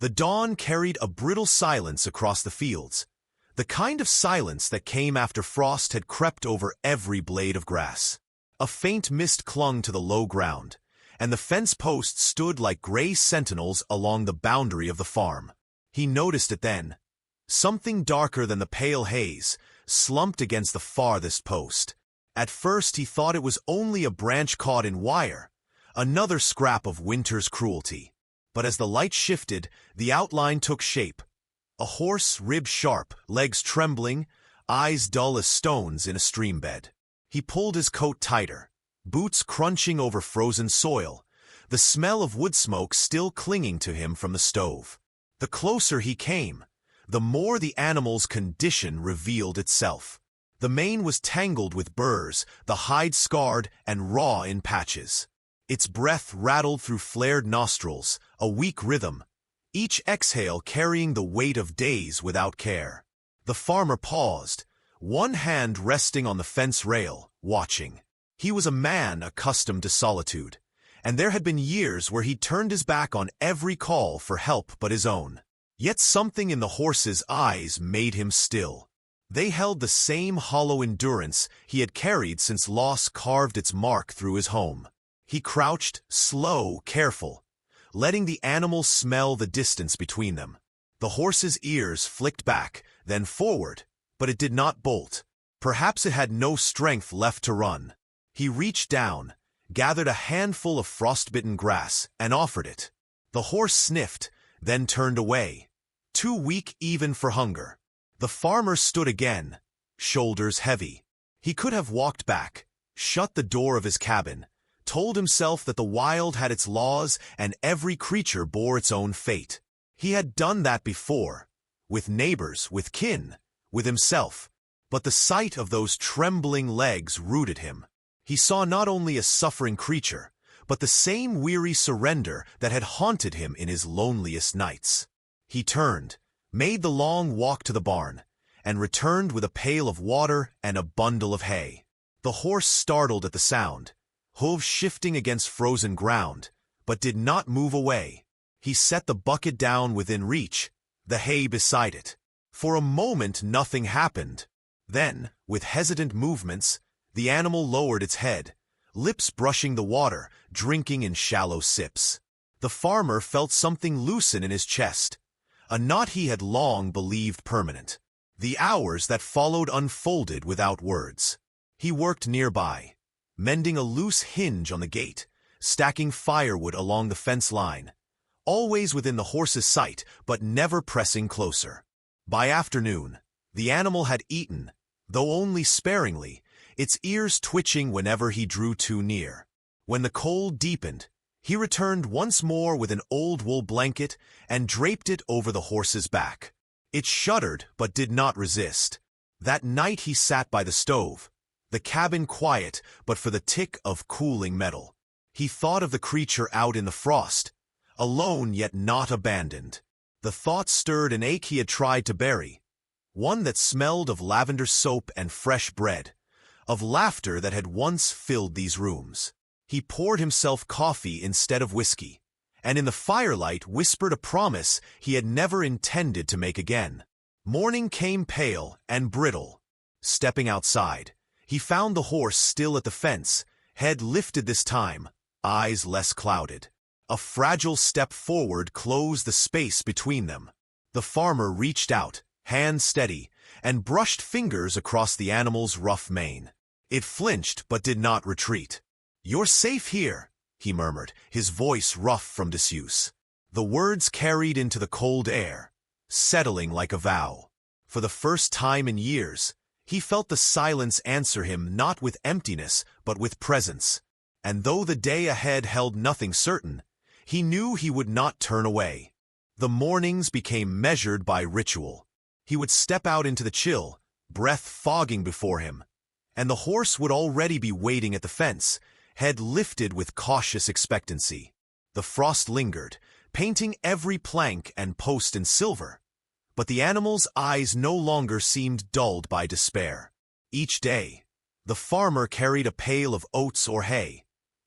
The dawn carried a brittle silence across the fields, the kind of silence that came after frost had crept over every blade of grass. A faint mist clung to the low ground, and the fence posts stood like gray sentinels along the boundary of the farm. He noticed it then. Something darker than the pale haze slumped against the farthest post. At first he thought it was only a branch caught in wire, another scrap of winter's cruelty. But as the light shifted, the outline took shape. A horse, ribs sharp, legs trembling, eyes dull as stones in a stream bed. He pulled his coat tighter, boots crunching over frozen soil, the smell of wood smoke still clinging to him from the stove. The closer he came, the more the animal's condition revealed itself. The mane was tangled with burrs, the hide scarred and raw in patches. Its breath rattled through flared nostrils, a weak rhythm, each exhale carrying the weight of days without care. The farmer paused, one hand resting on the fence rail, watching. He was a man accustomed to solitude, and there had been years where he'd turned his back on every call for help but his own. Yet something in the horse's eyes made him still. They held the same hollow endurance he had carried since loss carved its mark through his home. He crouched, slow, careful, letting the animal smell the distance between them. The horse's ears flicked back, then forward, but it did not bolt. Perhaps it had no strength left to run. He reached down, gathered a handful of frostbitten grass, and offered it. The horse sniffed, then turned away, too weak even for hunger. The farmer stood again, shoulders heavy. He could have walked back, shut the door of his cabin, told himself that the wild had its laws and every creature bore its own fate. He had done that before, with neighbors, with kin, with himself. But the sight of those trembling legs rooted him. He saw not only a suffering creature, but the same weary surrender that had haunted him in his loneliest nights. He turned, made the long walk to the barn, and returned with a pail of water and a bundle of hay. The horse startled at the sound, hooves shifting against frozen ground, but did not move away. He set the bucket down within reach, the hay beside it. For a moment nothing happened. Then, with hesitant movements, the animal lowered its head, lips brushing the water, drinking in shallow sips. The farmer felt something loosen in his chest, a knot he had long believed permanent. The hours that followed unfolded without words. He worked nearby, mending a loose hinge on the gate, stacking firewood along the fence line, always within the horse's sight but never pressing closer. By afternoon, the animal had eaten, though only sparingly, its ears twitching whenever he drew too near. When the cold deepened, he returned once more with an old wool blanket and draped it over the horse's back. It shuddered but did not resist. That night he sat by the stove, the cabin quiet but for the tick of cooling metal. He thought of the creature out in the frost, alone yet not abandoned. The thought stirred an ache he had tried to bury, one that smelled of lavender soap and fresh bread, of laughter that had once filled these rooms. He poured himself coffee instead of whiskey, and in the firelight whispered a promise he had never intended to make again. Morning came pale and brittle. Stepping outside, he found the horse still at the fence, head lifted this time, eyes less clouded. A fragile step forward closed the space between them. The farmer reached out, hand steady, and brushed fingers across the animal's rough mane. It flinched but did not retreat. "You're safe here," he murmured, his voice rough from disuse. The words carried into the cold air, settling like a vow. For the first time in years, he felt the silence answer him not with emptiness but with presence. And though the day ahead held nothing certain, he knew he would not turn away. The mornings became measured by ritual. He would step out into the chill, breath fogging before him, and the horse would already be waiting at the fence, head lifted with cautious expectancy. The frost lingered, painting every plank and post in silver, but the animal's eyes no longer seemed dulled by despair. Each day, the farmer carried a pail of oats or hay,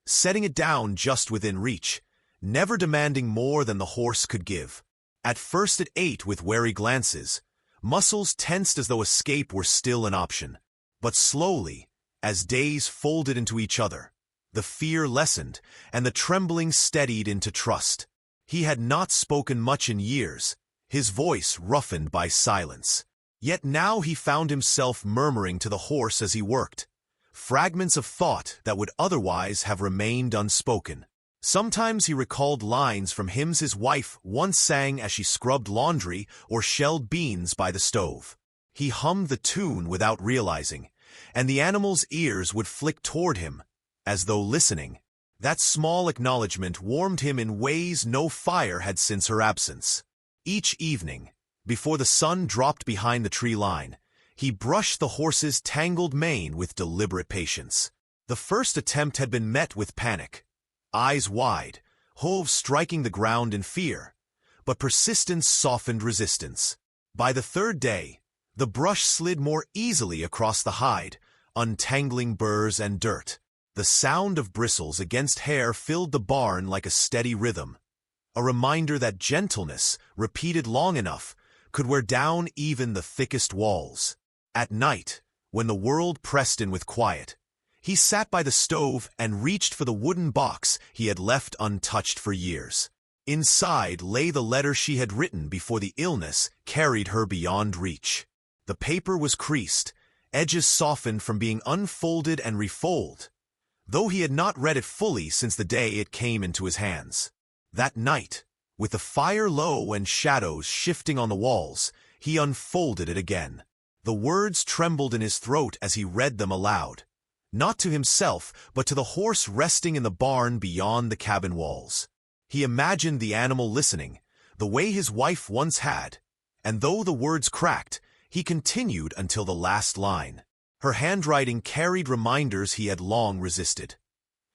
setting it down just within reach, never demanding more than the horse could give. At first it ate with wary glances, muscles tensed as though escape were still an option. But slowly, as days folded into each other, the fear lessened, and the trembling steadied into trust. He had not spoken much in years, his voice roughened by silence. Yet now he found himself murmuring to the horse as he worked, fragments of thought that would otherwise have remained unspoken. Sometimes he recalled lines from hymns his wife once sang as she scrubbed laundry or shelled beans by the stove. He hummed the tune without realizing, and the animal's ears would flick toward him, as though listening. That small acknowledgement warmed him in ways no fire had since her absence. Each evening, before the sun dropped behind the tree line, he brushed the horse's tangled mane with deliberate patience. The first attempt had been met with panic. Eyes wide, hooves striking the ground in fear, but persistence softened resistance. By the third day, the brush slid more easily across the hide, untangling burrs and dirt. The sound of bristles against hair filled the barn like a steady rhythm, a reminder that gentleness, repeated long enough, could wear down even the thickest walls. At night, when the world pressed in with quiet, he sat by the stove and reached for the wooden box he had left untouched for years. Inside lay the letter she had written before the illness carried her beyond reach. The paper was creased, edges softened from being unfolded and refolded, though he had not read it fully since the day it came into his hands. That night, with the fire low and shadows shifting on the walls, he unfolded it again. The words trembled in his throat as he read them aloud, not to himself, but to the horse resting in the barn beyond the cabin walls. He imagined the animal listening, the way his wife once had, and though the words cracked, he continued until the last line. Her handwriting carried reminders he had long resisted.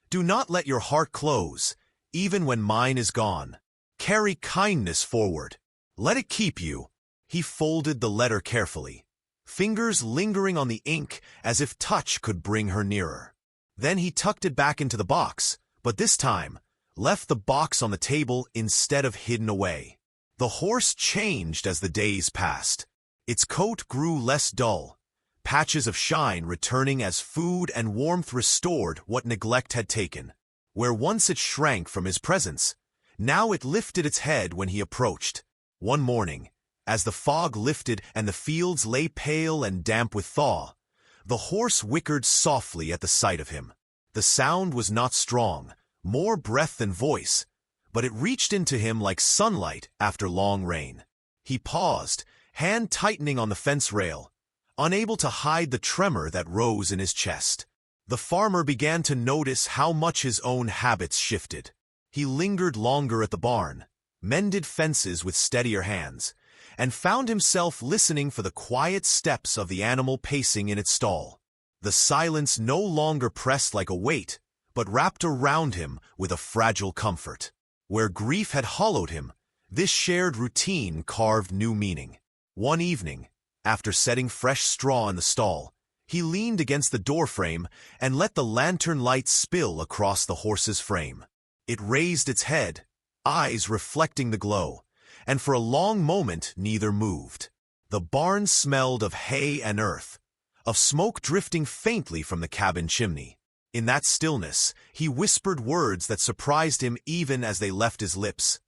Do not let your heart close, even when mine is gone. Carry kindness forward. Let it keep you. He folded the letter carefully, fingers lingering on the ink as if touch could bring her nearer. Then he tucked it back into the box, but this time left the box on the table instead of hidden away. The horse changed as the days passed. Its coat grew less dull, patches of shine returning as food and warmth restored what neglect had taken. Where once it shrank from his presence, now it lifted its head when he approached. One morning, as the fog lifted and the fields lay pale and damp with thaw, the horse whickered softly at the sight of him. The sound was not strong, more breath than voice, but it reached into him like sunlight after long rain. He paused, hand tightening on the fence rail, unable to hide the tremor that rose in his chest. The farmer began to notice how much his own habits shifted. He lingered longer at the barn, mended fences with steadier hands, and found himself listening for the quiet steps of the animal pacing in its stall. The silence no longer pressed like a weight, but wrapped around him with a fragile comfort. Where grief had hollowed him, this shared routine carved new meaning. One evening, after setting fresh straw in the stall, he leaned against the doorframe and let the lantern light spill across the horse's frame. It raised its head, eyes reflecting the glow, and for a long moment neither moved. The barn smelled of hay and earth, of smoke drifting faintly from the cabin chimney. In that stillness, he whispered words that surprised him even as they left his lips.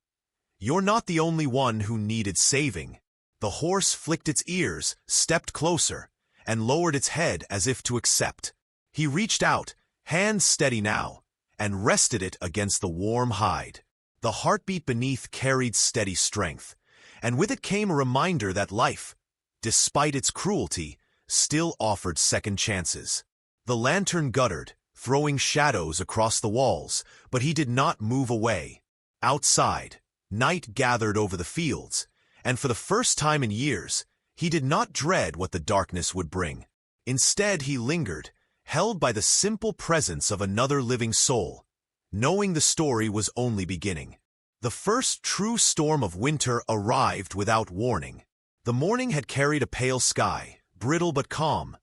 "You're not the only one who needed saving." The horse flicked its ears, stepped closer, and lowered its head as if to accept. He reached out, hand steady now, and rested it against the warm hide. The heartbeat beneath carried steady strength, and with it came a reminder that life, despite its cruelty, still offered second chances. The lantern guttered, throwing shadows across the walls, but he did not move away. Outside, night gathered over the fields, and for the first time in years, he did not dread what the darkness would bring. Instead, he lingered, held by the simple presence of another living soul, knowing the story was only beginning. The first true storm of winter arrived without warning. The morning had carried a pale sky, brittle but calm,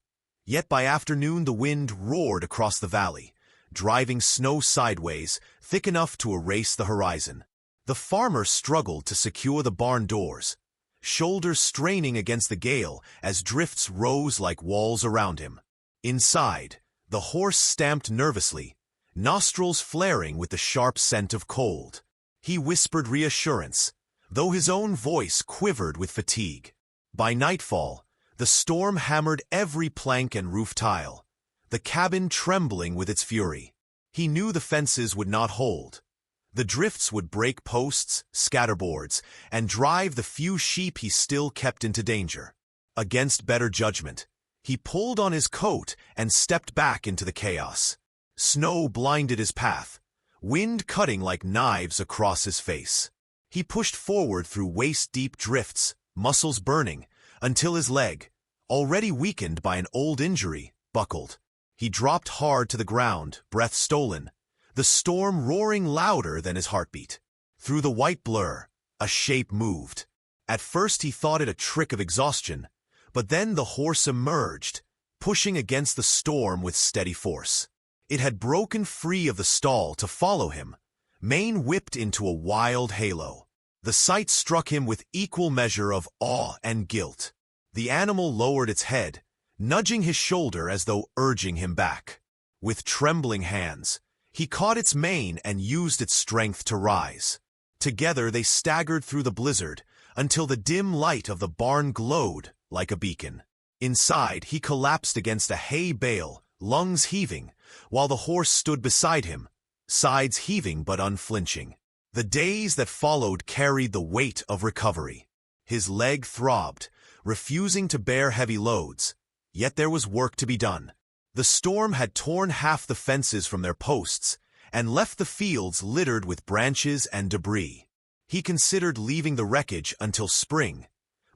yet by afternoon the wind roared across the valley, driving snow sideways, thick enough to erase the horizon. The farmer struggled to secure the barn doors, shoulders straining against the gale as drifts rose like walls around him. Inside, the horse stamped nervously, nostrils flaring with the sharp scent of cold. He whispered reassurance, though his own voice quivered with fatigue. By nightfall, the storm hammered every plank and roof tile, the cabin trembling with its fury. He knew the fences would not hold. The drifts would break posts, scatter boards, and drive the few sheep he still kept into danger. Against better judgment, he pulled on his coat and stepped back into the chaos. Snow blinded his path, wind cutting like knives across his face. He pushed forward through waist-deep drifts, muscles burning, until his leg, already weakened by an old injury, buckled. He dropped hard to the ground, breath stolen, the storm roaring louder than his heartbeat. Through the white blur, a shape moved. At first he thought it a trick of exhaustion, but then the horse emerged, pushing against the storm with steady force. It had broken free of the stall to follow him, mane whipped into a wild halo. The sight struck him with equal measure of awe and guilt. The animal lowered its head, nudging his shoulder as though urging him back. With trembling hands, he caught its mane and used its strength to rise. Together they staggered through the blizzard until the dim light of the barn glowed like a beacon. Inside, he collapsed against a hay bale, lungs heaving, while the horse stood beside him, sides heaving but unflinching. The days that followed carried the weight of recovery. His leg throbbed, refusing to bear heavy loads, yet there was work to be done. The storm had torn half the fences from their posts and left the fields littered with branches and debris. He considered leaving the wreckage until spring,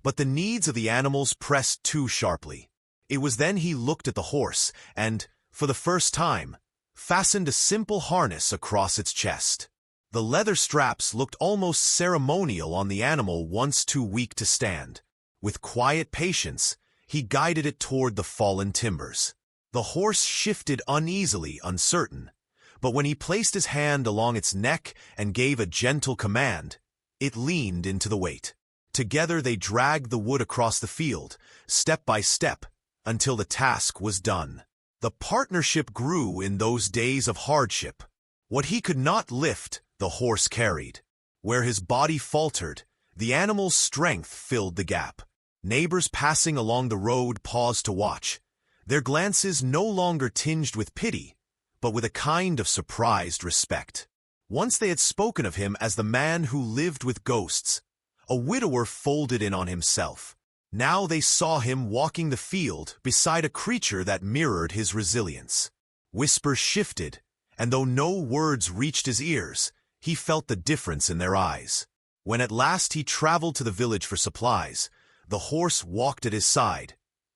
but the needs of the animals pressed too sharply. It was then he looked at the horse and, for the first time, fastened a simple harness across its chest. The leather straps looked almost ceremonial on the animal once too weak to stand. With quiet patience, he guided it toward the fallen timbers. The horse shifted uneasily, uncertain, but when he placed his hand along its neck and gave a gentle command, it leaned into the weight. Together they dragged the wood across the field, step by step, until the task was done. The partnership grew in those days of hardship. What he could not lift, the horse carried. Where his body faltered, the animal's strength filled the gap. Neighbors passing along the road paused to watch, their glances no longer tinged with pity, but with a kind of surprised respect. Once they had spoken of him as the man who lived with ghosts, a widower folded in on himself. Now they saw him walking the field beside a creature that mirrored his resilience. Whispers shifted, and though no words reached his ears, he felt the difference in their eyes. When at last he traveled to the village for supplies, the horse walked at his side,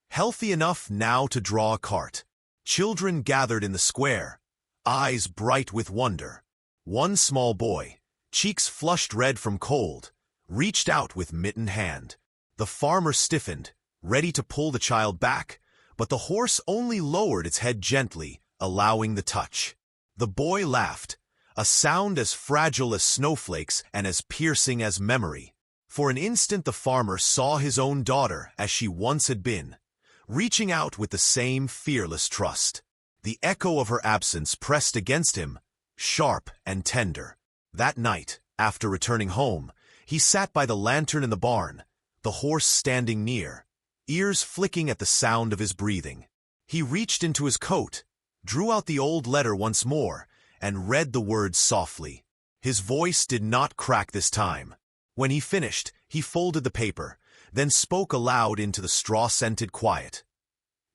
healthy enough now to draw a cart. Children gathered in the square, eyes bright with wonder. One small boy, cheeks flushed red from cold, reached out with mittened hand. The farmer stiffened, ready to pull the child back, but the horse only lowered its head gently, allowing the touch. The boy laughed, a sound as fragile as snowflakes and as piercing as memory. For an instant the farmer saw his own daughter as she once had been, reaching out with the same fearless trust. The echo of her absence pressed against him, sharp and tender. That night, after returning home, he sat by the lantern in the barn, the horse standing near, ears flicking at the sound of his breathing. He reached into his coat, drew out the old letter once more, and read the words softly. His voice did not crack this time. When he finished, he folded the paper, then spoke aloud into the straw-scented quiet.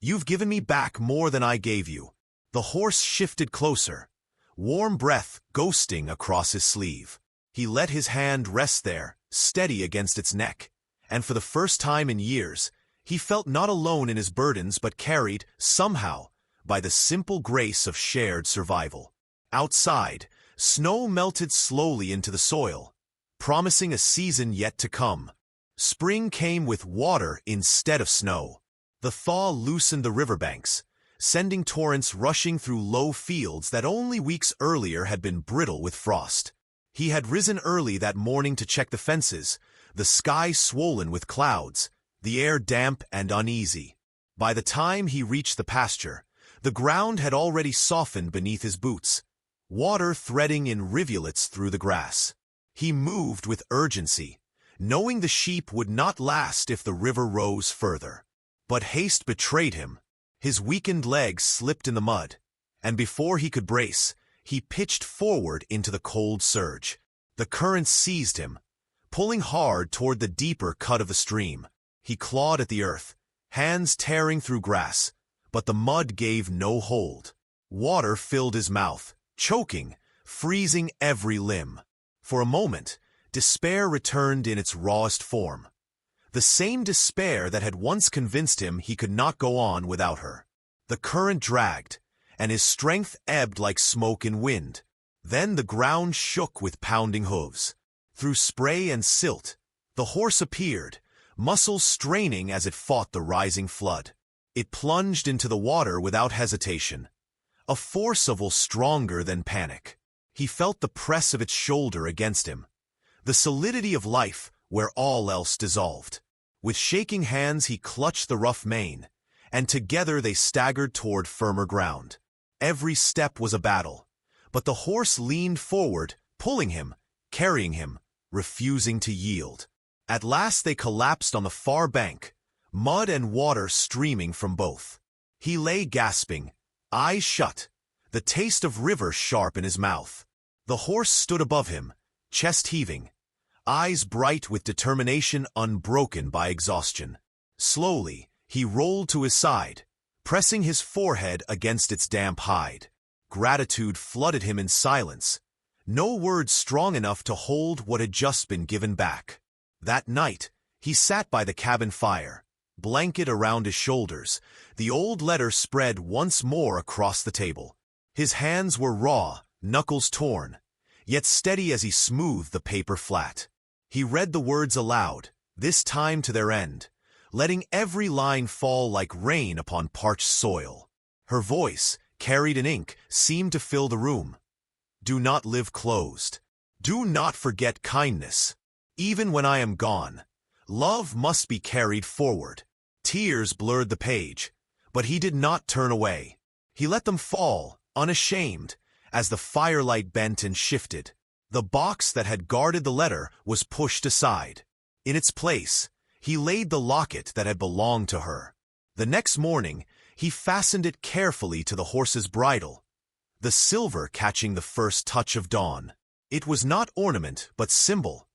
"You've given me back more than I gave you." The horse shifted closer, warm breath ghosting across his sleeve. He let his hand rest there, steady against its neck, and for the first time in years, he felt not alone in his burdens but carried, somehow, by the simple grace of shared survival. Outside, snow melted slowly into the soil, promising a season yet to come. Spring came with water instead of snow. The thaw loosened the riverbanks, sending torrents rushing through low fields that only weeks earlier had been brittle with frost. He had risen early that morning to check the fences, the sky swollen with clouds, the air damp and uneasy. By the time he reached the pasture, the ground had already softened beneath his boots, water threading in rivulets through the grass. He moved with urgency, knowing the sheep would not last if the river rose further. But haste betrayed him. His weakened legs slipped in the mud, and before he could brace, he pitched forward into the cold surge. The current seized him, pulling hard toward the deeper cut of the stream. He clawed at the earth, hands tearing through grass, but the mud gave no hold. Water filled his mouth, choking, freezing every limb. For a moment, despair returned in its rawest form. The same despair that had once convinced him he could not go on without her. The current dragged, and his strength ebbed like smoke in wind. Then the ground shook with pounding hooves. Through spray and silt, the horse appeared, muscles straining as it fought the rising flood. It plunged into the water without hesitation, a force of will stronger than panic. He felt the press of its shoulder against him, the solidity of life where all else dissolved. With shaking hands he clutched the rough mane, and together they staggered toward firmer ground. Every step was a battle, but the horse leaned forward, pulling him, carrying him, refusing to yield. At last they collapsed on the far bank, mud and water streaming from both. He lay gasping, eyes shut, the taste of river sharp in his mouth. The horse stood above him, chest heaving, eyes bright with determination unbroken by exhaustion. Slowly, he rolled to his side, pressing his forehead against its damp hide. Gratitude flooded him in silence, no words strong enough to hold what had just been given back. That night, he sat by the cabin fire, blanket around his shoulders, the old letter spread once more across the table. His hands were raw, knuckles torn, yet steady as he smoothed the paper flat. He read the words aloud, this time to their end, letting every line fall like rain upon parched soil. Her voice, carried in ink, seemed to fill the room. Do not live closed. Do not forget kindness. Even when I am gone, love must be carried forward. Tears blurred the page, but he did not turn away. He let them fall, unashamed, as the firelight bent and shifted. The box that had guarded the letter was pushed aside. In its place, he laid the locket that had belonged to her. The next morning, he fastened it carefully to the horse's bridle, the silver catching the first touch of dawn. It was not ornament, but symbol,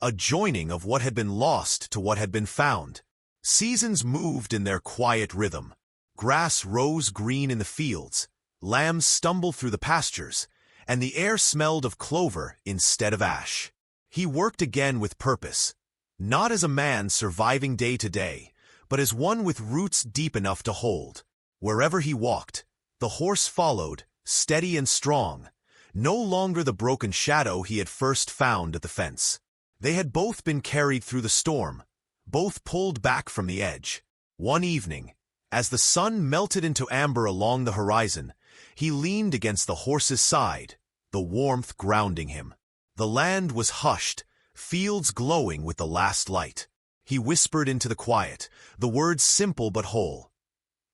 a joining of what had been lost to what had been found. Seasons moved in their quiet rhythm. Grass rose green in the fields, lambs stumbled through the pastures, and the air smelled of clover instead of ash. He worked again with purpose, not as a man surviving day to day, but as one with roots deep enough to hold. Wherever he walked, the horse followed, steady and strong, no longer the broken shadow he had first found at the fence. They had both been carried through the storm, both pulled back from the edge. One evening, as the sun melted into amber along the horizon, he leaned against the horse's side, the warmth grounding him. The land was hushed, fields glowing with the last light. He whispered into the quiet, the words simple but whole.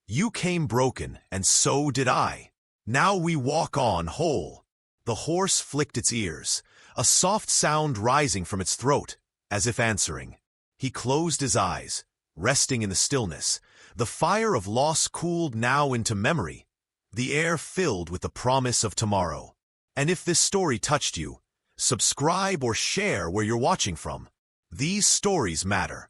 You came broken, and so did I. Now we walk on whole. The horse flicked its ears, a soft sound rising from its throat, as if answering. He closed his eyes, resting in the stillness. The fire of loss cooled now into memory, the air filled with the promise of tomorrow. And if this story touched you, subscribe or share where you're watching from. These stories matter.